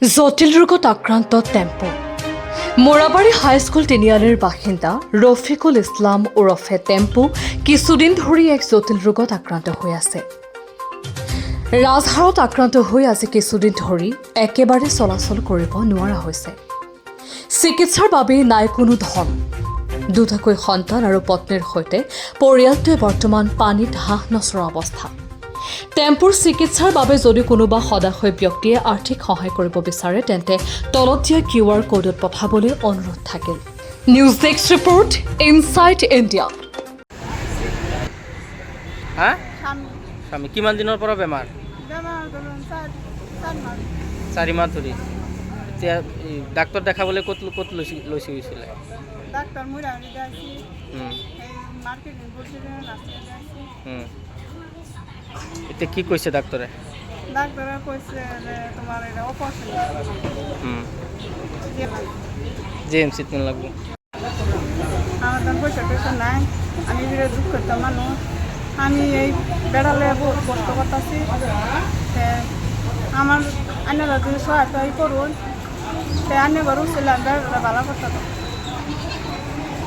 জটিল ৰোগত আক্ৰান্ত টেম্পো মোৰাবাৰী হাইস্কুল তিনিআলিৰ বাসিন্দা ৰফিকুল ইছলাম ওৰফে টেম্পো কিছুদিন ধৰি এক জটিল ৰোগত আক্ৰান্ত হৈ আছে। ৰাজহাড়ত আক্ৰান্ত হৈ আজি কিছুদিন ধৰি একেবাৰে চলাচল কৰিব নোৱাৰা হৈছে। চিকিৎসাৰ বাবে নাই কোনো ধন। দুটাকৈ সন্তান আৰু পত্নীৰ সৈতে পৰিয়ালটোৱে বৰ্তমান পানীত হাঁহ নচৰা অৱস্থা। টেম্পুৰ চিকিৎসাৰ বাবে যদি কোনোবা সদাশয় ব্যক্তিয়ে আৰ্থিক সহায় কৰিব বিচাৰে তেন্তে তলত দিয়া QR কোডত পঠাবলৈ অনুৰোধ থাকিল। News desk report insight India. হা স্বামী কিমান দিনৰ পৰা বেমাৰ? 4 মাহ ধৰি। এতিয়া ডাক্তৰ দেখাবলৈ ক'ত গৈছিলে? ডাক্তাৰ মুৰাৰি যাইছি মাৰ্কেটিং বলছিলেন এতিয়া কি কৈছে ডাক্তৰে? ডাক্তারে কইছে যে তোমার এটা অপারেশন জেএমসিত নিয়ে লাগবো। আমার তো পয়সা টয়সা নাই, আমি বিরাট দুঃখ করতে মানুষ। আমি এই বেড়ালে বহুত কষ্ট করতেছি। আমার আন্যরা যদি সহায়তা করুন আন্য ঘর ছিল বেড়ালে ভালো করতে